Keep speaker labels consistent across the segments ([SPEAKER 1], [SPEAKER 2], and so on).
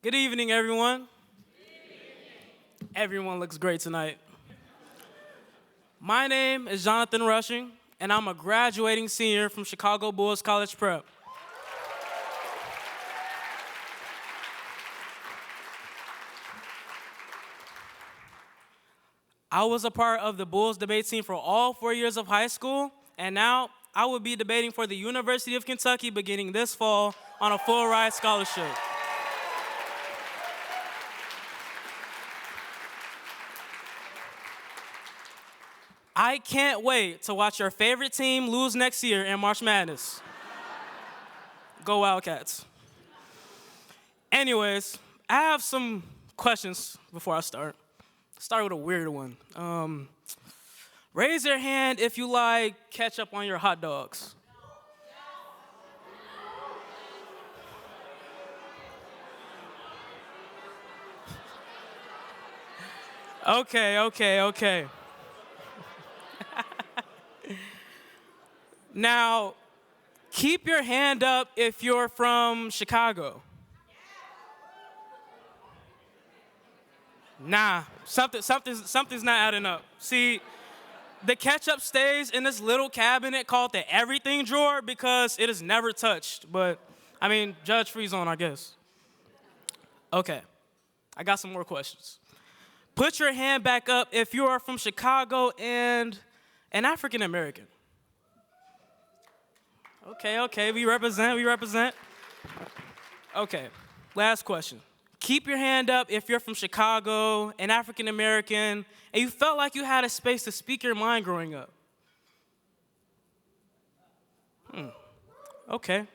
[SPEAKER 1] Good evening, everyone. Everyone looks great tonight. My name is Jonathan Rushing, and I'm a graduating senior from Chicago Bulls College Prep. I was a part of the Bulls debate team for all 4 years of high school, and now I will be debating for the University of Kentucky beginning this fall on a full-ride scholarship. I can't wait to watch your favorite team lose next year in March Madness. Go Wildcats. Anyways, I have some questions before I start. Start with a weird one. Raise your hand if you like ketchup on your hot dogs. Okay. Now, keep your hand up if you're from Chicago. Nah, something's not adding up. See, the ketchup stays in this little cabinet called the everything drawer because it is never touched. But, judge free zone, I guess. Okay, I got some more questions. Put your hand back up if you are from Chicago and an African American. Okay, we represent. Okay, last question. Keep your hand up if you're from Chicago, an African American, and you felt like you had a space to speak your mind growing up. Okay.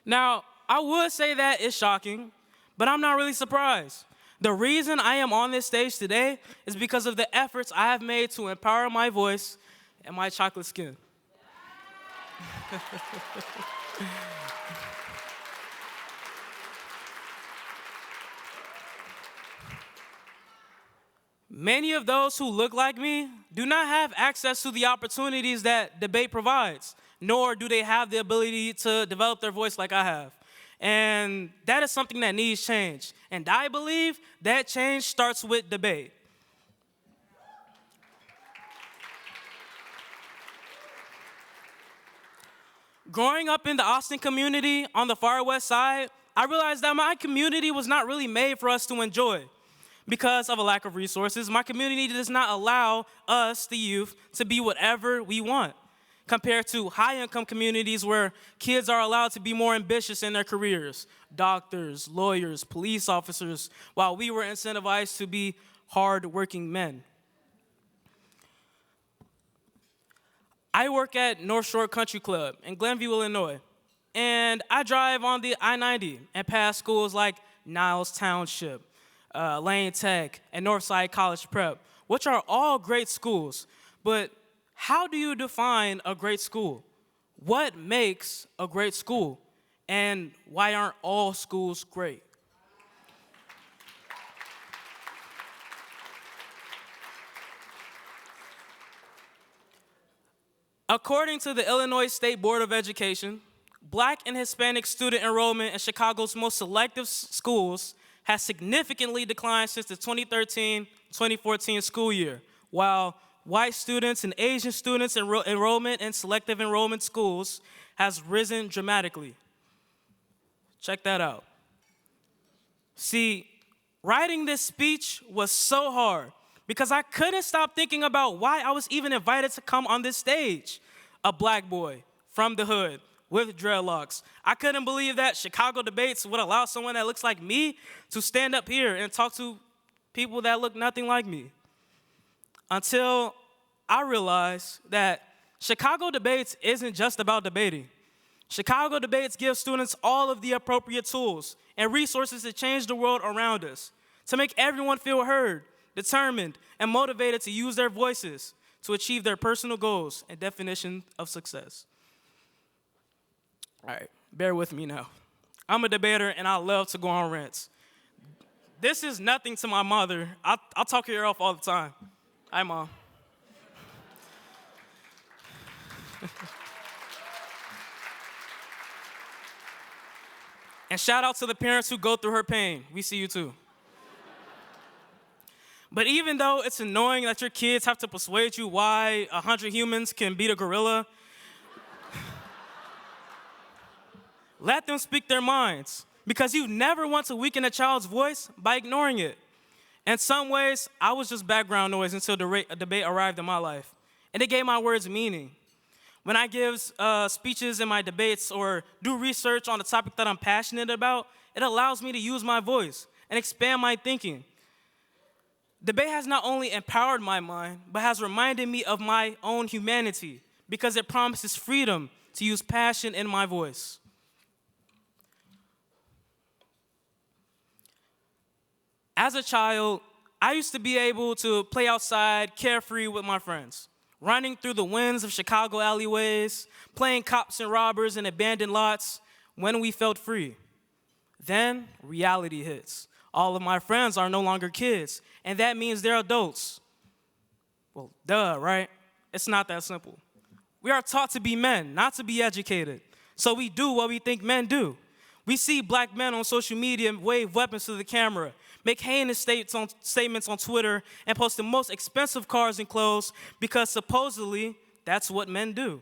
[SPEAKER 1] Now, I would say that is shocking, but I'm not really surprised. The reason I am on this stage today is because of the efforts I have made to empower my voice and my chocolate skin. Many of those who look like me do not have access to the opportunities that debate provides, nor do they have the ability to develop their voice like I have. And that is something that needs change. And I believe that change starts with debate. Growing up in the Austin community on the far west side, I realized that my community was not really made for us to enjoy. Because of a lack of resources, my community does not allow us, the youth, to be whatever we want, compared to high-income communities where kids are allowed to be more ambitious in their careers, doctors, lawyers, police officers, while we were incentivized to be hard-working men. I work at North Shore Country Club in Glenview, Illinois, and I drive on the I-90 and pass schools like Niles Township, Lane Tech, and Northside College Prep, which are all great schools. But how do you define a great school? What makes a great school? And why aren't all schools great? According to the Illinois State Board of Education, Black and Hispanic student enrollment in Chicago's most selective schools has significantly declined since the 2013-2014 school year, while white students and Asian students' enrollment in selective enrollment schools has risen dramatically. Check that out. See, writing this speech was so hard because I couldn't stop thinking about why I was even invited to come on this stage. A Black boy from the hood with dreadlocks. I couldn't believe that Chicago debates would allow someone that looks like me to stand up here and talk to people that look nothing like me. Until I realized that Chicago debates isn't just about debating. Chicago debates give students all of the appropriate tools and resources to change the world around us, to make everyone feel heard, determined, and motivated to use their voices to achieve their personal goals and definition of success. All right, bear with me now. I'm a debater, and I love to go on rants. This is nothing to my mother. I'll talk her off all the time. Hi, Mom. And shout out to the parents who go through her pain. We see you too. But even though it's annoying that your kids have to persuade you why 100 humans can beat a gorilla, let them speak their minds, because you never want to weaken a child's voice by ignoring it. In some ways, I was just background noise until a debate arrived in my life, and it gave my words meaning. When I give speeches in my debates or do research on a topic that I'm passionate about, it allows me to use my voice and expand my thinking. Debate has not only empowered my mind, but has reminded me of my own humanity, because it promises freedom to use passion in my voice. As a child, I used to be able to play outside carefree with my friends, running through the winds of Chicago alleyways, playing cops and robbers in abandoned lots when we felt free. Then reality hits. All of my friends are no longer kids, and that means they're adults. Well, duh, right? It's not that simple. We are taught to be men, not to be educated. So we do what we think men do. We see black men on social media wave weapons to the camera, make heinous statements on Twitter, and post the most expensive cars and clothes because supposedly that's what men do.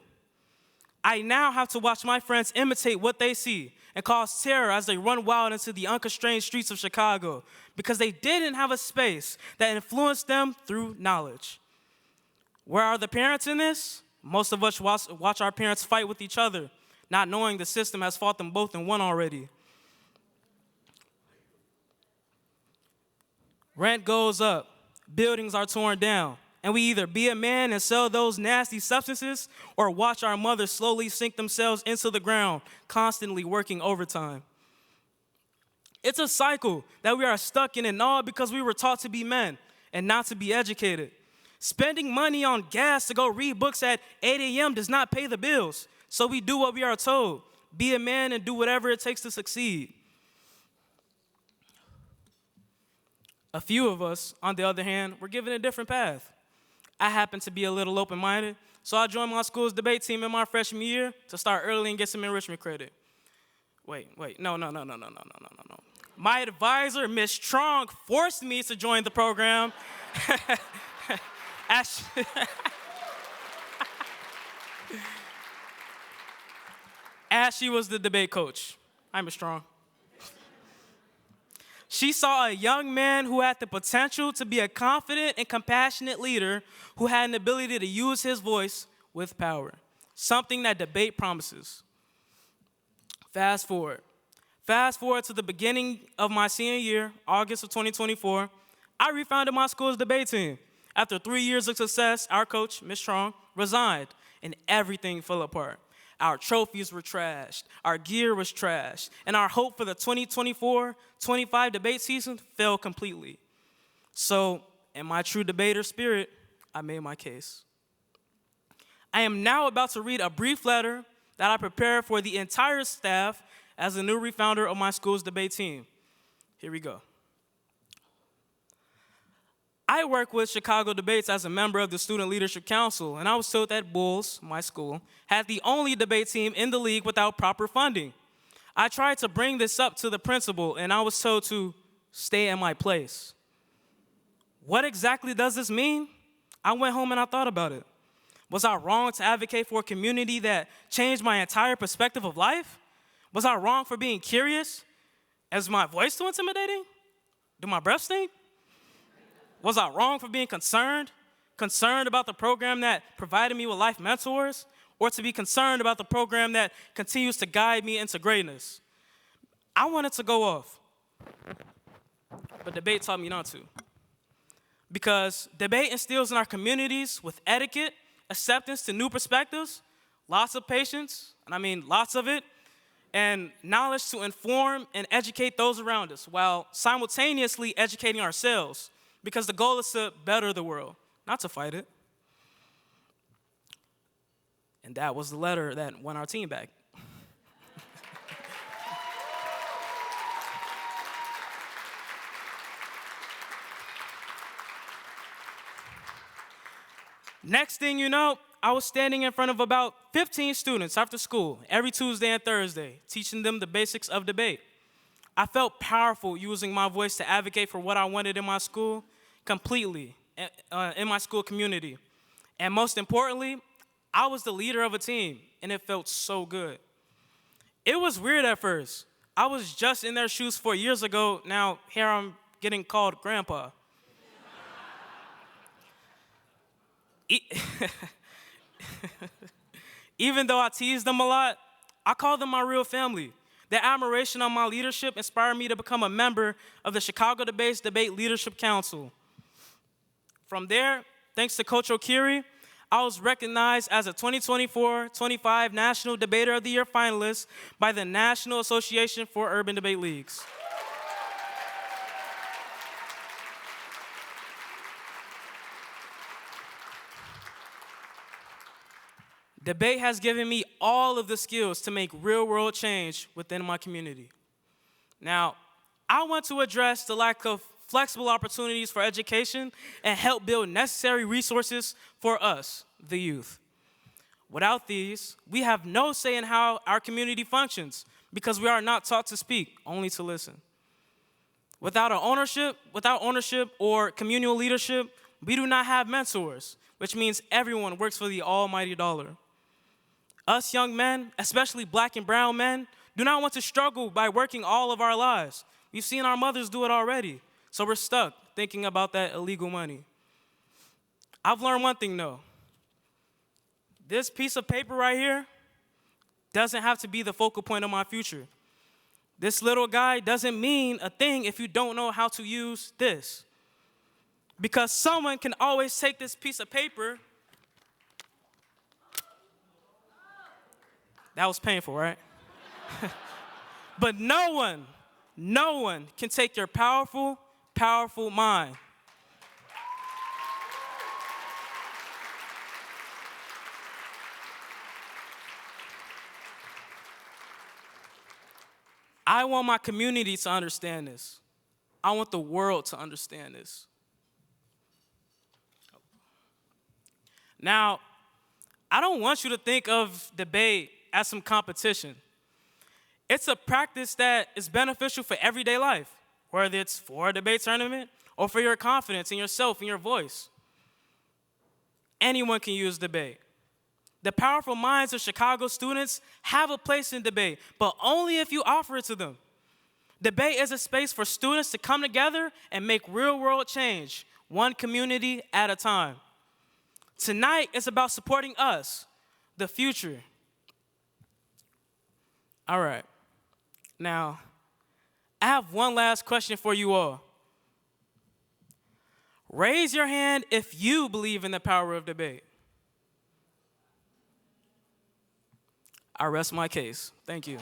[SPEAKER 1] I now have to watch my friends imitate what they see and cause terror as they run wild into the unconstrained streets of Chicago because they didn't have a space that influenced them through knowledge. Where are the parents in this? Most of us watch our parents fight with each other, not knowing the system has fought them both and won already. Rent goes up, buildings are torn down, and we either be a man and sell those nasty substances or watch our mothers slowly sink themselves into the ground, constantly working overtime. It's a cycle that we are stuck in, and all because we were taught to be men and not to be educated. Spending money on gas to go read books at 8 a.m. does not pay the bills, so we do what we are told. Be a man and do whatever it takes to succeed. A few of us, on the other hand, were given a different path. I happen to be a little open-minded, so I joined my school's debate team in my freshman year to start early and get some enrichment credit. No. My advisor, Ms. Strong, forced me to join the program. As she was the debate coach. I'm Ms. Strong. She saw a young man who had the potential to be a confident and compassionate leader who had an ability to use his voice with power, something that debate promises. Fast forward to the beginning of my senior year, August of 2024, I refounded my school's debate team. After 3 years of success, our coach, Ms. Strong, resigned, and everything fell apart. Our trophies were trashed, our gear was trashed, and our hope for the 2024-25 debate season fell completely. So, in my true debater spirit, I made my case. I am now about to read a brief letter that I prepared for the entire staff as the new refounder of my school's debate team. Here we go. I work with Chicago Debates as a member of the Student Leadership Council, and I was told that Bulls, my school, had the only debate team in the league without proper funding. I tried to bring this up to the principal, and I was told to stay in my place. What exactly does this mean? I went home and I thought about it. Was I wrong to advocate for a community that changed my entire perspective of life? Was I wrong for being curious? Is my voice too intimidating? Do my breath stink? Was I wrong for being concerned about the program that provided me with life mentors, or to be concerned about the program that continues to guide me into greatness? I wanted to go off, but debate taught me not to. Because debate instills in our communities with etiquette, acceptance to new perspectives, lots of patience, and I mean lots of it, and knowledge to inform and educate those around us, while simultaneously educating ourselves. Because the goal is to better the world, not to fight it. And that was the letter that won our team back. Next thing you know, I was standing in front of about 15 students after school every Tuesday and Thursday, teaching them the basics of debate. I felt powerful using my voice to advocate for what I wanted in my school completely, in my school community. And most importantly, I was the leader of a team, and it felt so good. It was weird at first. I was just in their shoes 4 years ago. Now, here I'm getting called grandpa. Even though I teased them a lot, I call them my real family. Their admiration on my leadership inspired me to become a member of the Chicago Debates Debate Leadership Council. From there, thanks to Coach Okiri, I was recognized as a 2024-25 National Debater of the Year finalist by the National Association for Urban Debate Leagues. Debate has given me all of the skills to make real-world change within my community. Now, I want to address the lack of flexible opportunities for education and help build necessary resources for us, the youth. Without these, we have no say in how our community functions because we are not taught to speak, only to listen. Without ownership or communal leadership, we do not have mentors, which means everyone works for the almighty dollar. Us young men, especially black and brown men, do not want to struggle by working all of our lives. We've seen our mothers do it already, so we're stuck thinking about that illegal money. I've learned one thing, though. This piece of paper right here doesn't have to be the focal point of my future. This little guy doesn't mean a thing if you don't know how to use this. Because someone can always take this piece of paper. That was painful, right? But no one can take your powerful, powerful mind. I want my community to understand this. I want the world to understand this. Now, I don't want you to think of debate as some competition. It's a practice that is beneficial for everyday life, whether it's for a debate tournament or for your confidence in yourself and your voice. Anyone can use debate. The powerful minds of Chicago students have a place in debate, but only if you offer it to them. Debate is a space for students to come together and make real-world change, one community at a time. Tonight is about supporting us, the future. All right. Now, I have one last question for you all. Raise your hand if you believe in the power of debate. I rest my case. Thank you.